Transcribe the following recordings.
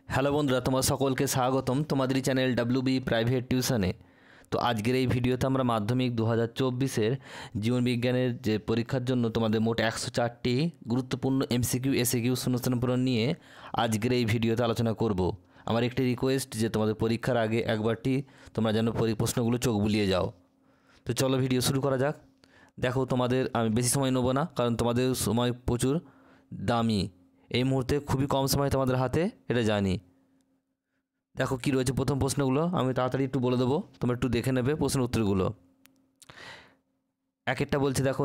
Hello বন্ধুরা, তোমার সকলকে স্বাগতম তোমাদের চ্যানেল ডাব্লিউবি প্রাইভেট টিউশনে। তো আজকের এই ভিডিওতে আমরা মাধ্যমিক 2024-এর জীবনবিজ্ঞানের যে পরীক্ষার জন্য তোমাদের মোট 104টি গুরুত্বপূর্ণ এমসিকিউ এসিকিউ শূন্যস্থান পূরণ নিয়ে আজকের এই ভিডিওতে আলোচনা করব। আমার একটি রিকোয়েস্ট যে তোমাদের পরীক্ষার আগে একবারটি তোমরা যেন প্রশ্নগুলো চোখ বুলিয়ে যাও। তো চলো ভিডিও শুরু করা যাক। দেখো, তোমাদের আমি বেশি সময় নেবো না, কারণ তোমাদের সময় প্রচুর দামি। এই মুহূর্তে খুবই কম সময় তোমাদের হাতে, এটা জানি। দেখো কি রয়েছে প্রথম প্রশ্নগুলো, আমি তাড়াতাড়ি একটু বলে দেবো, তোমরা একটু দেখে নেবে প্রশ্নের উত্তরগুলো। এক একটা বলছে, দেখো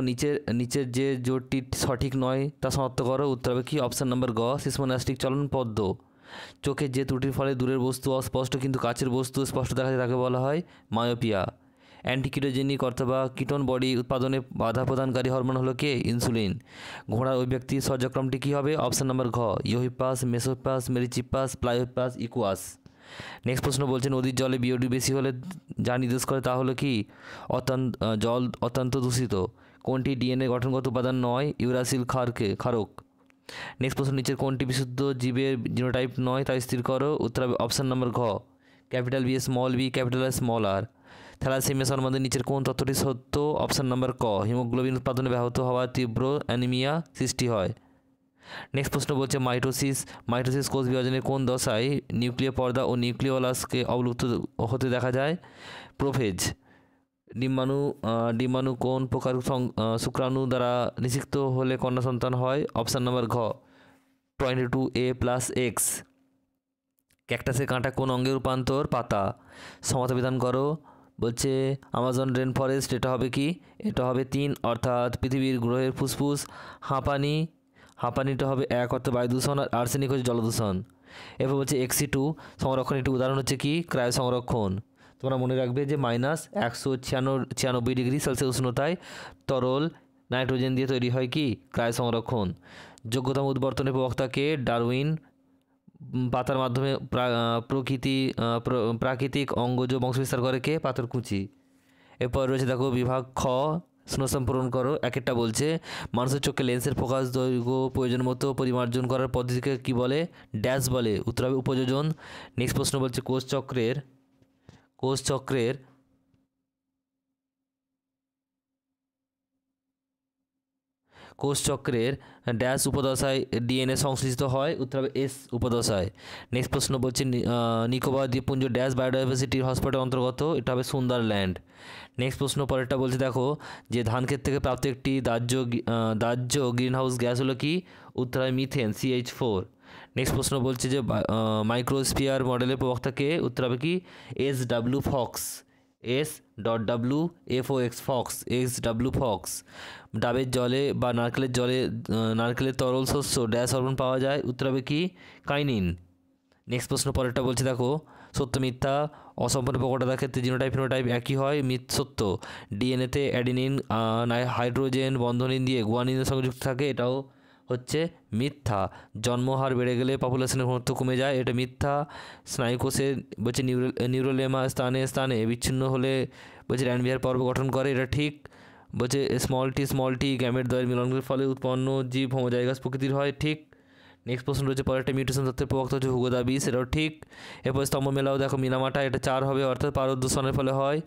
নিচের যে জোটটি সঠিক নয় তা শনাক্ত করো। উত্তর হবে কি? অপশান নাম্বার গ, সিসমোনাস্টিক চলন পদ্ম। চোখের যে ত্রুটির ফলে দূরের বস্তু অস্পষ্ট কিন্তু কাছের বস্তু স্পষ্ট দেখা যায় তাকে বলা হয় মায়োপিয়া। অ্যান্টিকিটোজেনিক অথবা কিটোন বডি উৎপাদনে বাধা প্রদানকারী হরমোন হলো কে? ইনসুলিন। ঘোড়ার অভিব্যক্তির সহ্যক্রমটি কী হবে? অপশান নাম্বার ঘ, ইওহিপাস, মেসোহিপাস, মেরিচিপাস, প্লাইওহিপাস, ইকুয়াস। নেক্সট প্রশ্ন বলছে, নদীর জলে বিওডি বেশি হলে যা নির্দেশ করে তা হলো কি? জল অত্যন্ত দূষিত। কোনটি ডিএনএ গঠনগত উপাদান নয়? ইউরাসিল ক্ষারক। নেক্সট প্রশ্ন, নিচের কোনটি বিশুদ্ধ জীবের জিনোটাইপ নয় তা স্থির করো। উত্তর হবে অপশান নাম্বার ঘ, capital B small B, capital R small R. Thalassemia সম্বন্ধে নিচের কোন তথ্যটি সত্য? অপশান নাম্বার ক, হিমোগ্লোবিন উৎপাদনে ব্যাহত হওয়া তীব্র অ্যানিমিয়া সৃষ্টি হয়। নেক্সট প্রশ্ন বলছে, মাইটোসিস কোষ বিভাজনের কোন দশায় নিউক্লিয় পর্দা ও নিউক্লিওলাসকে অবলুপ্ত হতে দেখা যায়? প্রোফেজ। ডিম্বাণু কোন প্রকার শুক্রাণু দ্বারা নিষিক্ত হলে কন্যা সন্তান হয়? অপশান নাম্বার ঘ, 22A+X। ক্যাকটাসের কাঁটা কোন অঙ্গের রূপান্তর? পাতা। সমতা বিধান করো। বলছে আমাজন রেন ফরেস্ট, এটা হবে কি? এটা হবে 3, অর্থাৎ পৃথিবীর গ্রহের ফুসফুস। হাঁপানিটা হবে 1, অর্থাৎ বায়ু দূষণ, আর আর্সেনিক হচ্ছে জলদূষণ। এরপর বলছে XC2 সংরক্ষণ একটি উদাহরণ হচ্ছে কি? ক্রায়ো সংরক্ষণ। তোমরা মনে রাখবে যে -196 উষ্ণতায় তরল নাইট্রোজেন দিয়ে তৈরি হয় কি? ক্রায়ো সংরক্ষণ। যোগ্যতম উদ্বর্তনের প্রবক্তাকে? ডারউইন। পাতার মাধ্যমে প্রাকৃতিক অঙ্গজ বংশবিস্তার করে কে? পাথরকুচি। এরপর রয়েছে দেখো বিভাগ খ, শূন্যস্থান পূরণ করো। এক একটা বলছে, মানুষের চোখে লেন্সের ফোকাস দৈর্ঘ্য প্রয়োজন মতো পরিমার্জন করার পদ্ধতিকে কি বলে? ড্যাশ বলে। উত্তর হবে উপযোজন। নেক্সট প্রশ্ন বলছে, কোষচক্রের ড্যাশ উপদশায় ডিএনএ সংশ্লিষ্ট হয়? উত্তর হবে এস উপদশায়। নেক্সট প্রশ্ন বলছে, নিকোবর দ্বীপপুঞ্জ ড্যাশ বায়োডাইভার্সিটির হটস্পটের অন্তর্গত? এটা হবে সুন্দরল্যান্ড। নেক্সট প্রশ্ন পরেরটা বলছে, দেখো যে ধান ক্ষেত থেকে প্রাপ্ত একটি দাহ্য গ্রিনহাউস গ্যাস হলো কি? উত্তর হয় মিথেন, CH4। নেক্সট প্রশ্ন বলছে যে মাইক্রোস্ফিয়ার মডেলের প্রবক্তাকে? উত্তর হবে কি? SW Fox. SW Fox. ডাবের জলে বা নারকেলের তরল শস্য ড্যাশ হরমোন পাওয়া যায়? উত্তর হবে কি? কাইনিন। নেক্সট প্রশ্ন পরেরটা বলছে, দেখো সত্য মিথ্যা অসম্পূর্ণ প্রকটতার ক্ষেত্রে জিনোটাইপ ফিনোটাইপ একই হয়? সত্য। ডিএনএতে অ্যাডিনিন হাইড্রোজেন বন্ধনীন দিয়ে গুয়ানিনের সঙ্গে যুক্ত থাকে? এটাও হচ্ছে মিথ্যা। জন্মহার বেড়ে গেলে পপুলেশনের ঘনত্ব কমে যায়? এটা মিথ্যা। স্নায়ুকোষের বলছে নিউরোলেমা স্থানে বিচ্ছিন্ন হলে বলছে র্যানভিয়ার পর্ব গঠন করে? এটা ঠিক। বলছে স্মল টি গ্যামেট দ্বয়ের মিলনের ফলে উৎপন্ন জীব হোমোজাইগাস প্রকৃতির হয়? ঠিক। নেক্সট প্রশ্ন রয়েছে, পরে একটা মিউটেশন তত্ত্বের প্রবক্তা হচ্ছে হুগো দাবি, সেটাও ঠিক। এরপর স্তম্ভ মেলাও দেখো মিনামাটা, এটা 4 হবে, অর্থাৎ পারদূষণের ফলে হয়।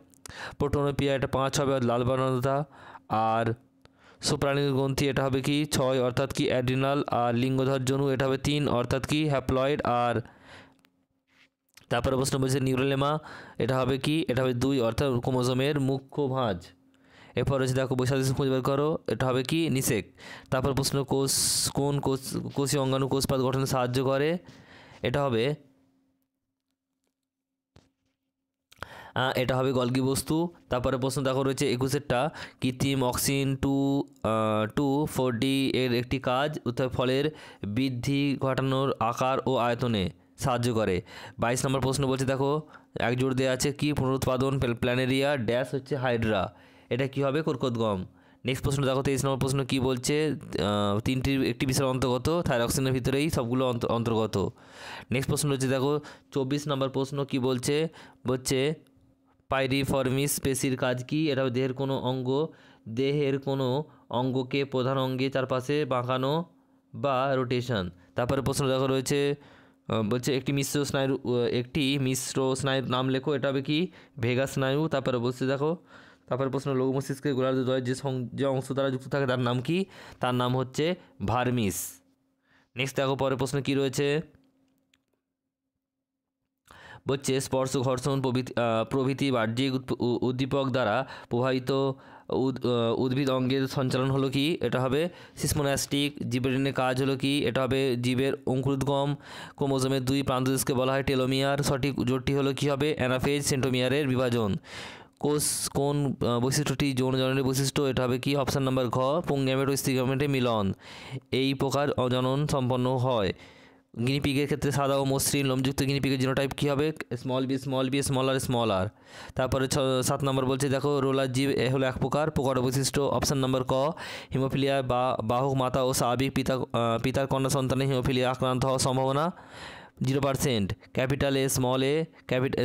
প্রোটোনোপিয়া, এটা 5 হবে, লাল বর্ণতা। আর সুপ্রাণীর গ্রন্থি, এটা হবে কি? 6, অর্থাৎ কি? অ্যাড্রিনাল। আর লিঙ্গধর জনু, এটা হবে 3, অর্থাৎ কি? হ্যাপ্লয়েড। আর তারপরে প্রশ্ন বলছে নিউরোলেমা, এটা হবে কি? এটা হবে 2, অর্থাৎ ক্রোমোজোমের মুখ্য ভাঁজ। এরপর রয়েছে দেখো বৈশাখ খুঁজে বের করো, এটা হবে কি? নিষেক। তারপর প্রশ্ন, কোষীয় অঙ্গাণু কোষপাত গঠনে সাহায্য করে? এটা হবে গলগি বস্তু। তারপরে প্রশ্ন দেখো রয়েছে 21-এরটা, কৃত্রিম অক্সিন 2,4-D এর একটি কাজ? উত্তর ফলের বৃদ্ধি ঘটানোর আকার ও আয়তনে সাহায্য করে। 22 নম্বর প্রশ্ন বলছে, দেখো এক জোড় দেওয়া আছে কি? পুনরুৎপাদন প্ল্যানেরিয়া ড্যাশ হচ্ছে হাইড্রা। এটা কি হবে? কর্কটগম। নেক্সট প্রশ্ন দেখো 23 নম্বর প্রশ্ন কি বলছে? একটি বিষয়ের অন্তর্গত, থাইরক্সিনের ভিতরেই সবগুলো অন্তর্গত। নেক্সট প্রশ্ন হচ্ছে দেখো 24 নম্বর প্রশ্ন কি বলছে? পাইরিফর্মিস পেশির কাজ কি? এটা দেহের কোনো অঙ্গকে প্রধান অঙ্গে চারপাশে বাঁকানো বা রোটেশন। তারপরে প্রশ্ন দেখো রয়েছে বলছে একটি মিশ্র স্নায়ুর নাম লেখো, এটা হবে কি ভেগাস স্নায়ু। তারপরে বলছে দেখো, তারপরে প্রশ্ন লঘু মস্তিষ্কের গোলার্ধদ্বয় যে অংশ দ্বারা যুক্ত থাকে তার নাম কি? তার নাম হচ্ছে ভার্মিস। নেক্সট দেখো পরের প্রশ্ন কি রয়েছে, বলছে স্পর্শ ঘর্ষণ প্রভৃতি বাহ্যিক উদ্দীপক দ্বারা প্রভাবিত উদ্ভিদ অঙ্গের সঞ্চালন হলো কি? এটা হবে সিসমোনাস্টিক। জীবের কাজ হলো কি? এটা হবে জীবের অঙ্কুরোদ্গম। ক্রোমোজোমের 2 প্রান্তদেশকে বলা হয় টেলোমিয়ার। সঠিক জোটটি হলো কি হবে? অ্যানাফেজ। সেন্টোমিয়ারের বিভাজন। কোষ কোন বৈশিষ্ট্যটি যৌন জননের বৈশিষ্ট্য? এটা হবে কি অপশান নাম্বার ঘ, পুংগ্যামেট ও স্ত্রীগ্যামেটে মিলন, এই প্রকার অজনন সম্পন্ন হয়। গিনিপিগের ক্ষেত্রে সাদা ও মসৃণ লোমযুক্ত গিনিপিগের জিনোটাইপ কী হবে? স্মল বি, স্মল আর। তারপরে 7 নম্বর বলছে দেখো, রোলার জীব হলো এক প্রকার। প্রকার বৈশিষ্ট্য অপশান নাম্বার ক, হিমোফিলিয়া বা বাহক মাতা ও স্বাভাবিক পিতার কন্যা সন্তানে হিমোফিলিয়া আক্রান্ত হওয়ার সম্ভাবনা 0%। Capital A,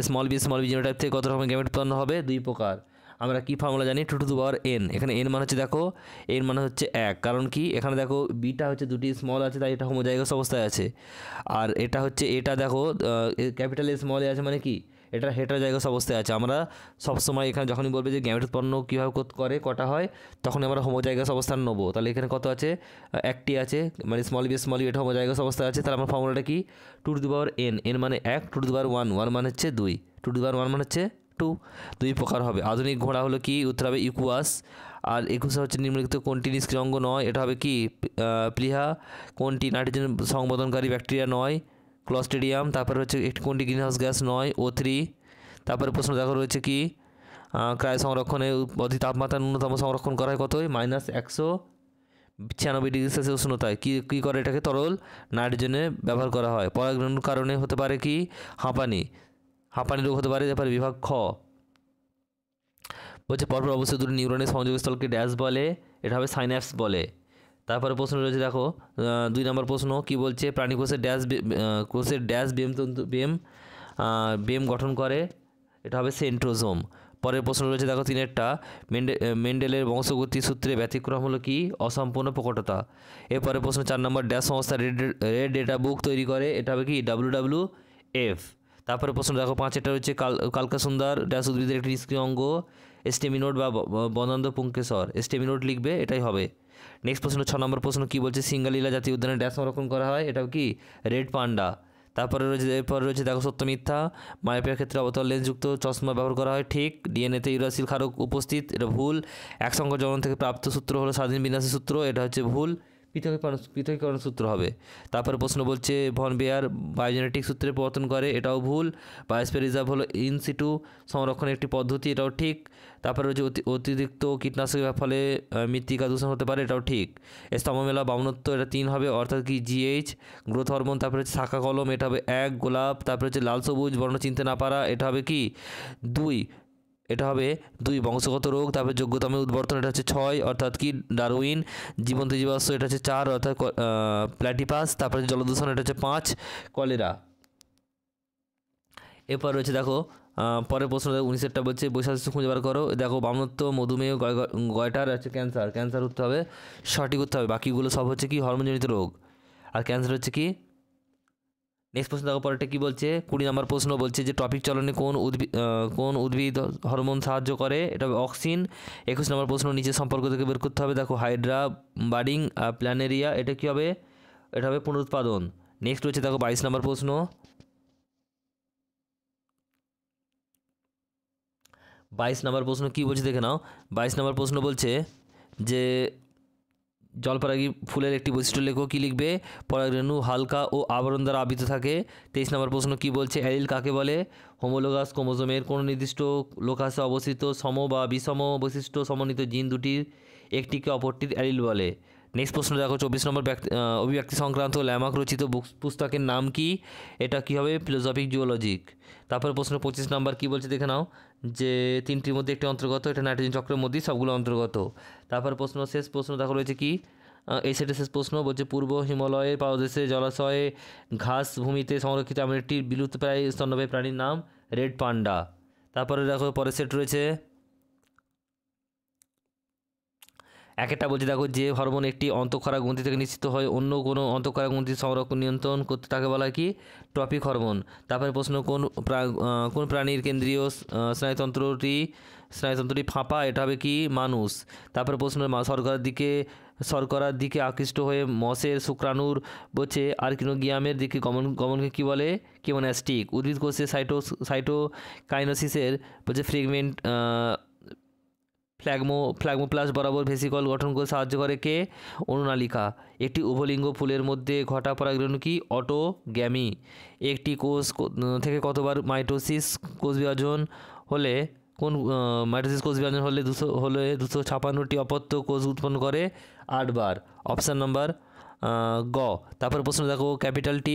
small B genotype থেকে কত রকমের গ্যামেট উৎপন্ন হবে? 2 প্রকার। আমরা কি ফর্মুলা জানি? 2 টু দি পাওয়ার n। এখানে n মানে হচ্ছে দেখো, n মানে হচ্ছে 1, কারণ কি এখানে দেখো বিটা হচ্ছে দুটি স্মল আছে, তাই এটা হোমোজাইগাস অবস্থায় আছে। আর এটা হচ্ছে, এটা দেখো ক্যাপিটাল এ স্মল এ আছে মানে কি এটা হেটারোজাইগাস অবস্থায় আছে। আমরা সবসময় এখানে যখনই বলবে যে গ্যামেট উৎপন্ন কীভাবে করে কটা হয়, তখন আমরা হোমোজাইগাস অবস্থান নেবো। তাহলে এখানে কত আছে? একটি আছে, মানে স্মল বি এটা হোমোজাইগাস অবস্থায় আছে। তাহলে আমার ফর্মুলাটা কি? 2 to the power n, n মানে 1, 2 টু দি পাওয়ার 1 মানে হচ্ছে 2, 2 টু দি পাওয়ার 1 মানে হচ্ছে 2। 2 প্রকার হবে। আধুনিক ঘোড়া হলো কি? উত্তর হবে ইকুয়াস। আর 21 হচ্ছে নিম্নলিখিত কোনটি নিষ্ক্রিয় অঙ্গ নয়? এটা হবে কি প্লিহা। কোনটি নাইট্রোজেন সংবদনকারী ব্যাকটেরিয়া নয়? ক্লস্ট্রিডিয়াম। তারপরে হচ্ছে একটি কোনটি গ্রিনহাউস গ্যাস নয়? O3। তারপরে প্রশ্ন দেখো রয়েছে কি, ক্রায় সংরক্ষণে অতি তাপমাত্রা ন্যূনতম সংরক্ষণ করা হয় কতই? -196 ডিগ্রি সেলসিয়াস উষ্ণতায়। কী করে এটাকে? তরল নাইট্রোজেনে ব্যবহার করা হয়। পরাগরেণুর কারণে হতে পারে কি? হাঁপানি রোগ হতে পারে। তারপরে বিভাগ খ বলছে পরপর অবস্থিত দুটি নিউরনের সংযোগস্থলকে ড্যাশ বলে? এটা হবে সাইন্যাপস বলে। তারপরে প্রশ্ন রয়েছে দেখো, 2 নম্বর প্রশ্ন কি বলছে? প্রাণী কোষের ড্যাশ বেম গঠন করে? এটা হবে সেন্ট্রোজোম। পরের প্রশ্ন রয়েছে দেখো 3এরটা, মেন্ডেলের বংশগতি সূত্রে ব্যতিক্রম হলো কি? অসম্পূর্ণ প্রকটতা। এরপরে প্রশ্ন 4 নম্বর, ড্যাশ সংস্থা রেড ডেটা বুক তৈরি করে? এটা হবে কি? WWF। তারপরে প্রশ্ন দেখো 5এটা রয়েছে, কালকাসুন্দর ড্যাশ উদ্ভিদের একটি নিষ্ক্রিয় অঙ্গ? স্টেমিনোড বা বনান্দ পুংকেশর। স্টেমিনোড লিখবে, এটাই হবে। নেক্সট প্রশ্ন 6 নম্বর প্রশ্ন কি বলছে? সিঙ্গালীলা জাতীয় উদ্যানে ড্যাশ সংরক্ষণ করা হয়? এটাও কি? Red panda. এরপরে রয়েছে দেখো সত্য মিথ্যা। মায়োপিয়ার ক্ষেত্রে অবতল লেন্সযুক্ত চশমা ব্যবহার করা হয়, ঠিক। ডিএনএতে ইউরাসিল ক্ষারক উপস্থিত, এটা ভুল। একসঙ্গ জনন থেকে প্রাপ্ত সূত্র হলো স্বাধীন বিন্যাসের সূত্র, এটা হচ্ছে ভুল। পৃথকীকরণ সূত্র হবে। তারপরে প্রশ্ন বলছে ভন বেয়ার বায়োজেনেটিক সূত্রে প্রবর্তন করে? এটাও ভুল। বায়োস্ফিয়ার রিজার্ভ হলো ইনসিটু সংরক্ষণের একটি পদ্ধতি, এটাও ঠিক। তারপরে হচ্ছে অতিরিক্ত কীটনাশকের ফলে মৃত্তিকা দূষণ হতে পারে, এটাও ঠিক। স্তম্ভমেলা বামনত্ব, এটা 3 হবে, অর্থাৎ কি GH। গ্রোথ হরমোন, তারপরে হচ্ছে শাখা কলম, এটা হবে 1। গোলাপ, তারপরে হচ্ছে লাল সবুজ বর্ণ চিনতে না পারা, এটা হবে কি? 2। এটা হবে 2। বংশগত রোগ, তারপরে যোগ্যতম উদ্বর্তন, এটা হচ্ছে 6, অর্থাৎ কি? ডারউইন। জীবন্ত জীবাশ্ম, এটা হচ্ছে 4, অর্থাৎ প্ল্যাটিপাস। তারপরে জলদূষণ, এটা হচ্ছে 5, কলেরা। এরপর রয়েছে দেখো পরের প্রশ্ন 19এরটা বলছে বৈশাখ খুঁজে বার করো। দেখো বামনত্ব, মধুমেহ, গয়টার হচ্ছে ক্যান্সার উঠতে হবে, সঠিক উঠতে হবে। বাকিগুলো সব হচ্ছে কি? হরমোনজনিত রোগ। আর ক্যান্সার হচ্ছে কি? নেক্সট প্রশ্ন দেখো পরেরটা কী বলছে? 20 নম্বর প্রশ্ন বলছে যে টপিক চলনে কোন উদ্ভিদ হরমোন সাহায্য করে? এটা হবে অক্সিন। 21 নম্বর প্রশ্ন নিচে সম্পর্ক থেকে বের করতে হবে। দেখো হাইড্রা, বার্ডিং, প্ল্যানেরিয়া, এটা কী হবে? এটা হবে পুনরুৎপাদন। নেক্সট হচ্ছে দেখো 22 নম্বর প্রশ্ন। 22 নম্বর প্রশ্ন কী বলছে দেখে নাও। 22 নম্বর প্রশ্ন বলছে যে জলপরাগী ফুলের একটি বৈশিষ্ট্য লেখো। কী লিখবে? পরাগরেণু হালকা ও আবরণ দ্বারা আবৃত থাকে। 23 নম্বর প্রশ্ন কী বলছে? অ্যালিল কাকে বলে? হোমোলোগাস ক্রোমোজোমের কোনো নির্দিষ্ট লোকাসে অবস্থিত সম বা বিষম বৈশিষ্ট্য সমন্বিত জিন দুটির একটিকে অপরটির অ্যালিল বলে। নেক্সট প্রশ্ন দেখো 24 নম্বর, অভিব্যক্তি সংক্রান্ত ল্যামার্ক রচিত পুস্তকের নাম কি? এটা কী হবে? ফিলোসফিক জুওলজিক। তারপর প্রশ্ন 25 নম্বর কী বলছে দেখে নাও, যে 3টির মধ্যে একটি অন্তর্গত, এটা নাইট্রোজেন চক্রের মধ্যেই সবগুলো অন্তর্গত। তারপর শেষ প্রশ্ন দেখো রয়েছে কি? এই সেটের শেষ প্রশ্ন বলছে পূর্ব হিমালয়ের পাদদেশে জলাশয়ে ঘাস ভূমিতে সংরক্ষিত এমন একটি বিলুপ্তপ্রায় স্তন্যপায়ী প্রাণীর নাম? Red panda. তারপরে দেখো পরের সেট রয়েছে একটা বলছে দেখো যে হরমোন একটি অন্তঃক্ষরা গ্রন্থি থেকে নিশ্চিত হয় অন্য কোনো অন্তঃক্ষরা গ্রন্থির সংরক্ষণ নিয়ন্ত্রণ করতে তাকে বলা হয় কি ট্রপিক হরমোন। তারপরে প্রশ্ন কোন প্রাণীর কেন্দ্রীয় স্নায়ুতন্ত্রটি ফাঁপা, এটা হবে কি মানুষ। তারপরে প্রশ্ন শর্করার দিকে আকৃষ্ট হয়ে মসের শুক্রাণুর বলছে আর্কিনোগিয়ামের দিকে গমনকে কী বলে কেমোন্যাস্টিক। উদ্ভিদ কোষে সাইটোকাইনেসিসের বলছে ফ্ল্যাগমোপ্লাস্ট বরাবর ভেসিকল গঠন করে সাহায্য করে কে অনুনালিকা। একটি উভলিঙ্গ ফুলের মধ্যে ঘটা পরাগরেণু কি অটোগ্যামি। একটি কোষ থেকে কতবার মাইটোসিস কোষ বিভাজন হলে মাইটোসিস কোষ বিভাজন হলে 256টি অপত্য কোষ উৎপন্ন করে 8 বার। অপশান নাম্বার গ। তারপর প্রশ্ন দেখো capital T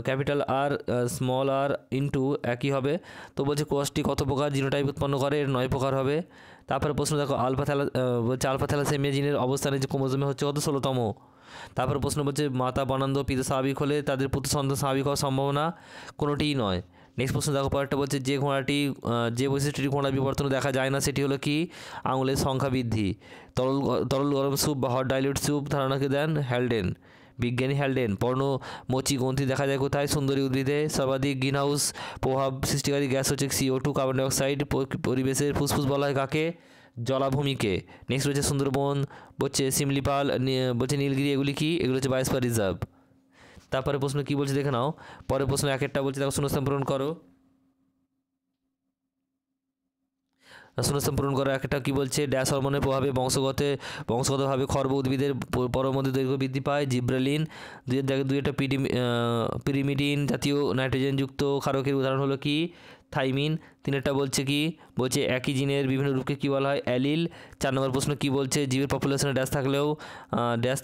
capital R small R into একই হবে। তো বলছে কোষটি কত প্রকার জিনোটাইপ উৎপন্ন করে, এর 9 প্রকার হবে। তারপরে প্রশ্ন দেখো আলফা থ্যালাসেমিয়া জিনের অবস্থানে যে ক্রোমোজোমে হচ্ছে কত 16তম। তারপর প্রশ্ন বলছে মাতা বর্ণান্ধ পিতা স্বাভাবিক হলে তাদের পুত্র সন্তান স্বাভাবিক হওয়ার সম্ভাবনা কোনোটিই নয়। নেক্সট প্রশ্ন দেখো পরেরটা বলছে যে বৈশিষ্ট্যটি ঘোড়ার বিবর্তনে দেখা যায় না সেটি হলো কি আঙুলের সংখ্যা বৃদ্ধি। তরল গরম স্যুপ বা হট ডাইলিউট স্যুপ ধারণাকে দেন হ্যালডেন, বিজ্ঞানী হ্যালডেন। পর্ণমোচী গ্রন্থি দেখা যায় কোথায় সুন্দরী উদ্ভিদে। সর্বাধিক গ্রিনহাউস প্রভাব সৃষ্টিকারী গ্যাস হচ্ছে CO2 কার্বন ডাইঅক্সাইড। পরিবেশের ফুসফুস বলা হয় কাকে জলাভূমিকে। নেক্সট রয়েছে সুন্দরবন বলছে শিমলিপাল বলছে নীলগিরি, এগুলি কি এগুলো হচ্ছে বায়োস্ফিয়ার রিজার্ভ। তারপরে প্রশ্ন কি বলছে দেখে নাও। পরের প্রশ্ন একটা বলছে দেখো শূন্যস্থান পূরণ করো। শূন্যস্থান পূরণ করা একটা কি বলছে ড্যাশ হরমোনের প্রভাবে বংশগতভাবে খর্ব উদ্ভিদের পরমধ্যে দৈর্ঘ্য বৃদ্ধি পায় জিব্রেলিন। দুইটা পিরিমিডিন জাতীয় নাইট্রোজেনযুক্ত ক্ষারকের উদাহরণ হলো কি থাইমিন। তিনেরটা বলছে কি বলছে একই জিনের বিভিন্ন রূপকে কী বলা হয় অ্যালিল। 4 নম্বর প্রশ্ন কি বলছে জীবের পপুলেশনে ড্যাশ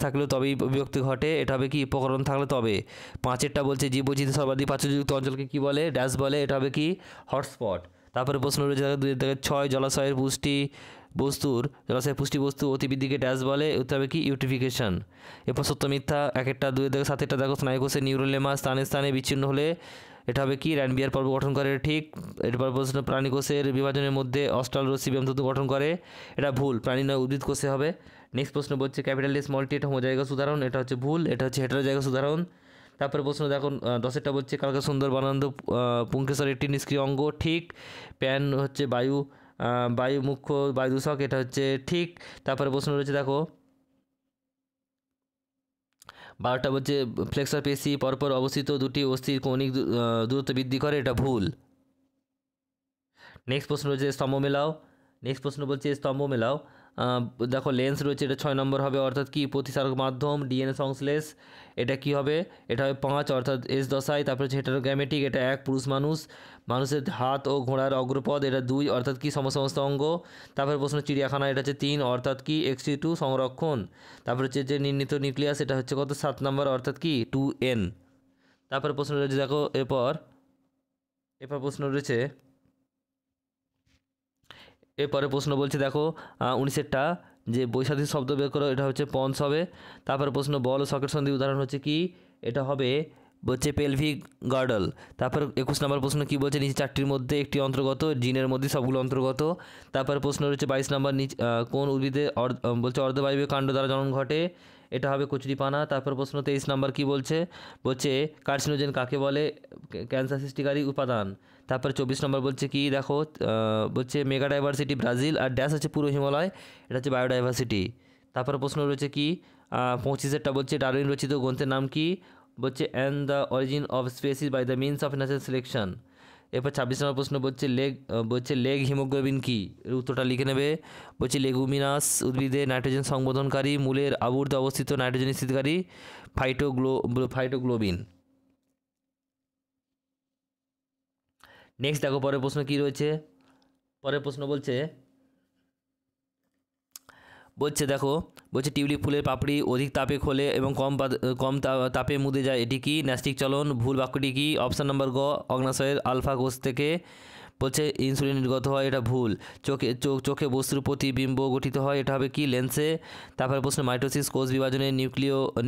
থাকলেও তবেই বিভক্তি ঘটে, এটা হবে কি উপকরণ থাকলে তবে। 5এরটা বলছে জীব বৈচিত্র্য সর্বাধিক প্রাচুর্যযুক্ত অঞ্চলকে কী বলে ড্যাশ বলে, এটা হবে কি হটস্পট। তারপরে প্রশ্ন রয়েছে 6 জলাশয়ের পুষ্টি বস্তু অতিবৃদ্ধিকে ড্যাশ বলে, উত্তর হবে কি ইউট্রিফিকেশন। এরপর সত্য মিথ্যা 1 2 7 দেখো স্নায়ুকোষের নিউরোলেমা স্থানে বিচ্ছিন্ন হলে এটা হবে কি র্যানবিয়ার পর্ব গঠন করে, ঠিক। এরপর প্রশ্ন প্রাণীকোষের বিভাজনের মধ্যে অস্ট্রাল রশ্মি তন্তু গঠন করে, এটা ভুল, প্রাণী নয় উদ্ভিদ কোষে হবে। নেক্সট প্রশ্ন বলছে ক্যাপিটাল এ স্মল টি এটা হোমোজাইগাস উদাহরণ, এটা হচ্ছে ভুল, এটা হচ্ছে হেটারোজাইগাস উদাহরণ। তারপরে প্রশ্ন দেখো 10এরটা বলছে কালকা সুন্দর বানান্দ পুংকেশ্বর একটি নিষ্ক্রিয় অঙ্গ, ঠিক। প্যান হচ্ছে বায়ু মুখ্য বায়ু দূষক, এটা হচ্ছে ঠিক। তারপরে প্রশ্ন রয়েছে দেখো 12টা বলছে ফ্লেক্সার পেশি পরপর অবস্থিত দুটি অস্থির কৌণিক দূরত্ব বৃদ্ধি করে, এটা ভুল। নেক্সট প্রশ্ন রয়েছে স্তম্ভ মেলাও। দেখো লেন্স রয়েছে, এটা 6 নম্বর হবে, অর্থাৎ কি প্রতিসারক মাধ্যম ডিএনএ সংশ্লেষ, এটা কি হবে এটা হবে 5 অর্থাৎ S দশায়। তারপরে হচ্ছে হেটারোগ্যামেটিক, এটা 1 পুরুষ মানুষের হাত ও ঘোড়ার অগ্রপদ, এটা 2 অর্থাৎ কি সমস্ত অঙ্গ। তারপরে প্রশ্ন চিড়িয়াখানা, এটা হচ্ছে 3 অর্থাৎ কি XT2 সংরক্ষণ। তারপরে হচ্ছে যে নির্ণীত নিউক্লিয়াস, এটা হচ্ছে কত 7 নম্বর অর্থাৎ কি 2N। তারপরে প্রশ্ন রয়েছে দেখো এরপর প্রশ্ন রয়েছে এরপরে প্রশ্ন বলছে দেখো 19এরটা যে বৈশাখী শব্দ বের করো, এটা হচ্ছে পন্স হবে। তারপরে প্রশ্ন বল ও সকেট সন্ধি উদাহরণ হচ্ছে কি এটা হবে বলছে পেলভিক গার্ডল। তারপর 21 নম্বর প্রশ্ন কি বলছে নিচে 4টির মধ্যে একটি অন্তর্গত, জিনের মধ্যে সবগুলো অন্তর্গত। তারপরে প্রশ্ন রয়েছে 22 নম্বর কোন উদ্ভিদে বলছে অর্ধবায়বীয় কাণ্ড দ্বারা জনন ঘটে, এটা হবে কচুরিপানা। তারপর প্রশ্ন 23 নম্বর কি বলছে কার্সিনোজেন কাকে বলে, ক্যান্সার সৃষ্টিকারী উপাদান। তারপর 24 নম্বর বলছে কি দেখো বলছে মেগাডাইভার্সিটি ব্রাজিল আর ড্যাশ হচ্ছে পুরো হিমালয়, এটা হচ্ছে বায়োডাইভার্সিটি। তারপর প্রশ্ন রয়েছে কি 25এরটা বলছে ডারউইন রচিত গ্রন্থের নাম কি, বলছে and the origin of species by the means of natural selection. এরপর 26 নম্বর প্রশ্ন বলছে লেগ হিমোগ্লোবিন কি, এর উত্তরটা লিখে নেবে। বলছে লেগুমিনাস উদ্ভিদে নাইট্রোজেন সংবোধনকারী মূলের আবর্তে অবস্থিত নাইট্রোজেন স্থিতিকারী ফাইটোগ্লোবিন। নেক্সট দেখো পরের প্রশ্ন কি রয়েছে। পরের প্রশ্ন বলছে দেখো টিউলিপ ফুলের পাপড়ি অধিক তাপে খোলে এবং কম তাপে মুদে যায়, এটি কি ন্যাস্টিক চলন। ভুল বাক্যটি কি অপশান নম্বর গ অগ্নাশয়ের আলফা কোষ থেকে বলছে ইনসুলিন নির্গত হয়, এটা ভুল। চোখে বস্তুর প্রতিবিম্ব গঠিত হয়, এটা হবে কি লেন্সে। তারপরে প্রশ্ন মাইটোসিস কোষ বিভাজনে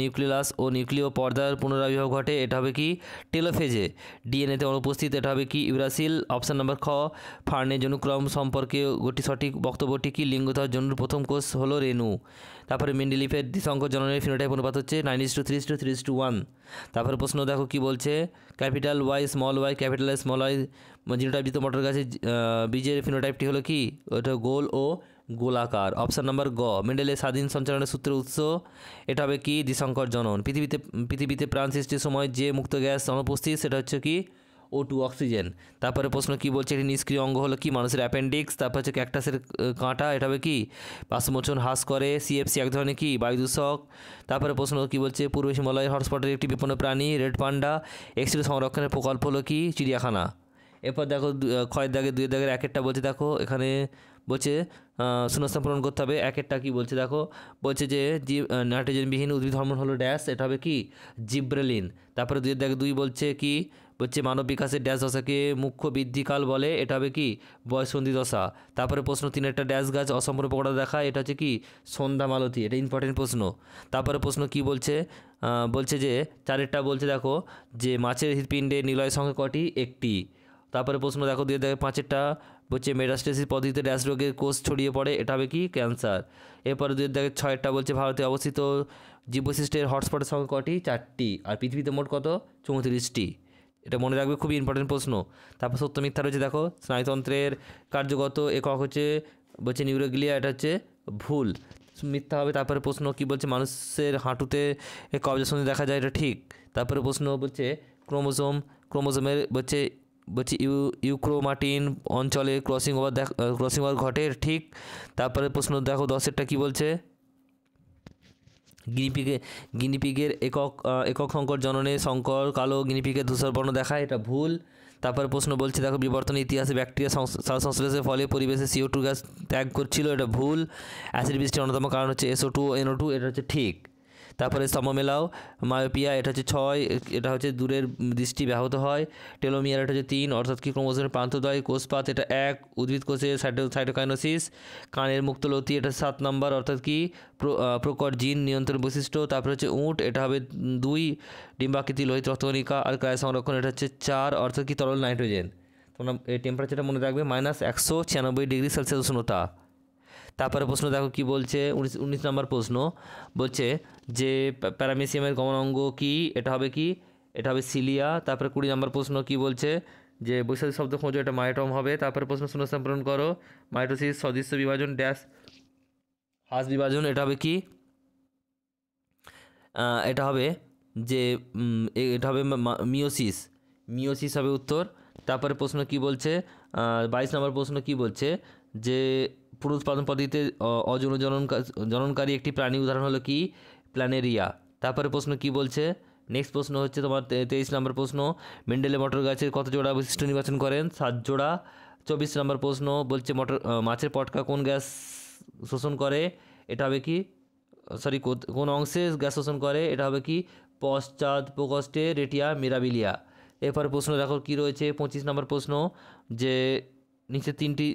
নিউক্লিয়াস ও নিউক্লিয় পর্দার পুনরাবির্ভাব ঘটে, এটা হবে কি টেলোফেজে। ডিএনএতে অনুপস্থিত, এটা হবে কি ইউরাসিল। অপশান নাম্বার খ ফার্নের জনুক্রম সম্পর্কে সঠিক বক্তব্যটি কি লিঙ্গতর জন্তুর প্রথম কোষ হলো রেণু। তারপরে মেন্ডেলিফের দ্বিসংকর জননের ফিনোটাইপ অনুপাত হচ্ছে 9:3:3:1। তারপরে প্রশ্ন দেখো কি বলছে, capital Y small Y capital small Y জিনোটাইপযুক্ত মটর গাছের বীজের ফিনোটাইপটি হলো কি, ওটা গোল ও গোলাকার। অপশান নাম্বার গ মেন্ডেলের স্বাধীন সঞ্চালনের সূত্রের উৎস, এটা হবে কি দ্বিসংকর জনন। পৃথিবীতে প্রাণ সৃষ্টির সময় যে মুক্ত গ্যাস অনুপস্থিত, সেটা হচ্ছে কি O2 অক্সিজেন। তারপরে প্রশ্ন কি বলছে, একটি নিষ্ক্রিয় অঙ্গ হলো কি মানুষের অ্যাপেন্ডিক্স। তারপর হচ্ছে ক্যাকটাসের কাঁটা, এটা হবে কি বাষ্পমোচন হ্রাস করে। সিএফসি এক ধরনের কি বায়ুদূষক। তারপরে প্রশ্ন কি বলছে, পূর্ব হিমালয়ের হটস্পটের একটি বিপন্ন প্রাণী রেড পান্ডা। এক্সরে সংরক্ষণের প্রকল্প হলো কি চিড়িয়াখানা। এরপর দেখো ক্ষয়ের দাগে 2 দাগের একেরটা বলছে, দেখো এখানে বলছে শূন্যস্থান পূরণ করতে হবে। একেরটা কি বলছে দেখো, বলছে যে নাইট্রোজেনবিহীন উদ্ভিদ হরমোন হলো ড্যাশ, এটা হবে কি জিব্রেলিন। তারপরে 2 দাগে 2 বলছে কি, বলছে মানব বিকাশের ড্যাশ দশাকে মুখ্য বৃদ্ধিকাল বলে, এটা হবে কি বয়ঃসন্ধি দশা। তারপরে প্রশ্ন 3 একটা ড্যাশ গাছ অসম্পূর্ণ প্রকটা দেখায়, এটা হচ্ছে কি সন্ধ্যা মালতী, এটা ইম্পর্টেন্ট প্রশ্ন। তারপরে প্রশ্ন কি বলছে, বলছে যে 4টা বলছে দেখো যে মাছের হৃৎপিণ্ডে নিলয় সংখ্যা কটি, 1টি। তারপরে প্রশ্ন দেখো 2 দাগে 5টা বলছে মেটাস্টেসিস পদ্ধতিতে ড্যাশ রোগের কোষ ছড়িয়ে পড়ে, এটা হবে কি ক্যান্সার। এরপরে 2 দাগে 6টা বলছে ভারতে অবস্থিত জীববৈশিষ্ট্যের হটস্পটের সংখ্যা কটি, 4টি। আর পৃথিবীতে মোট কত, 34টি। এটা মনে রাখবে, খুবই ইম্পর্টেন্ট প্রশ্ন। তারপর সত্য মিথ্যা রয়েছে দেখো, স্নায়ুতন্ত্রের কার্যগত একক হচ্ছে বলছে নিউরোগ্লিয়া, এটা হচ্ছে ভুল, মিথ্যা হবে। তারপরে প্রশ্ন কি বলছে, মানুষের হাঁটুতে কবজাসন্ধি দেখা যায়, এটা ঠিক। তারপরে প্রশ্ন বলছে ক্রোমোজোমের বলছে ইউক্রোমাটিন অঞ্চলে ক্রসিং ওভার ঘটে, ঠিক। তারপরে প্রশ্ন দেখো 10এরটা কী বলছে, গিনিপিগের একক সংকর জননে সংকর কালো গিনিপিগের ধূসর বর্ণ দেখায়, এটা ভুল। তারপরে প্রশ্ন বলছে দেখো বিবর্তনের ইতিহাসে ব্যাকটেরিয়া সংশ্লেষের ফলে পরিবেশে CO2 গ্যাস ত্যাগ করছিল, এটা ভুল। অ্যাসিড বৃষ্টির অন্যতম কারণ হচ্ছে SO2 NO2, এটা হচ্ছে ঠিক। তারপরে সমমেলাও মায়োপিয়া, এটা হচ্ছে 6, এটা হচ্ছে দূরের দৃষ্টি ব্যাহত হয়। টেলোমিয়ার, এটা হচ্ছে 3, অর্থাৎ কি ক্রোমোজোমের প্রান্তদ্বয়। কোষপাত, এটা 1, উদ্ভিদ কোষের সাইটোকাইনোসিস। কানের মুক্তলতি, এটা 7 নম্বর, অর্থাৎ কি প্রকট জিন নিয়ন্ত্রণ বৈশিষ্ট্য। তারপরে হচ্ছে উট, এটা হবে 2, ডিম্বাকৃতি লোহিত রক্তকণিকা। আর ক্রায় সংরক্ষণ, এটা হচ্ছে 4, অর্থাৎ কি তরল নাইট্রোজেন। তোমরা এই টেম্পারেচারটা মনে রাখবে, -196 উষ্ণতা। তারপরে প্রশ্ন দেখো কি বলছে, 19 নম্বর প্রশ্ন বলছে যে প্যারামেসিয়ামের গমনাঙ্গ কি, এটা হবে কি, এটা হবে সিলিয়া। তারপরে 20 নম্বর প্রশ্ন কি বলছে, যে বৈশাখী শব্দ খোঁজো, এটা মাইটম হবে। তারপরে প্রশ্ন শূন্যস্থান পূরণ করো, মাইটোসিস সদৃশ্য বিভাজন ড্যাশ হাঁস বিভাজন, এটা হবে কি, এটা হবে যে এটা হবে মিওসিস হবে উত্তর। তারপরে প্রশ্ন কি বলছে, 22 নম্বর প্রশ্ন কি বলছে, যে পুরুষ উৎপাদন পদ্ধতিতে অযৌন জননকারী একটি প্রাণী উদাহরণ হলো কি প্ল্যানেরিয়া। তারপরে প্রশ্ন কি বলছে, নেক্সট প্রশ্ন হচ্ছে তোমার 23 নম্বর প্রশ্ন, মেন্ডেলে মটর গাছের কত জোড়া বৈশিষ্ট্য নির্বাচন করেন, 7 জোড়া। 24 নম্বর প্রশ্ন বলছে মাছের পটকা কোন গ্যাস শোষণ করে, এটা হবে কি কোন অংশে গ্যাস শোষণ করে, এটা হবে কি পশ্চাৎ প্রকোষ্ঠে রেটিয়া মিরাবিলিয়া। এরপরে প্রশ্ন দেখো কি রয়েছে, 25 নম্বর প্রশ্ন, যে নিচে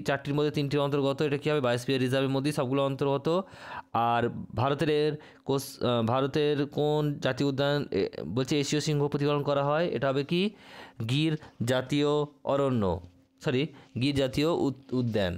4টির মধ্যে 3টির অন্তর্গত, এটা কী হবে বায়োস্ফিয়ার রিজার্ভের মধ্যেই সবগুলো অন্তর্গত। আর ভারতের কোন জাতীয় উদ্যান বলছে এশীয় সিংহ প্রতিপালন করা হয়, এটা হবে কি গির জাতীয় উদ্যান।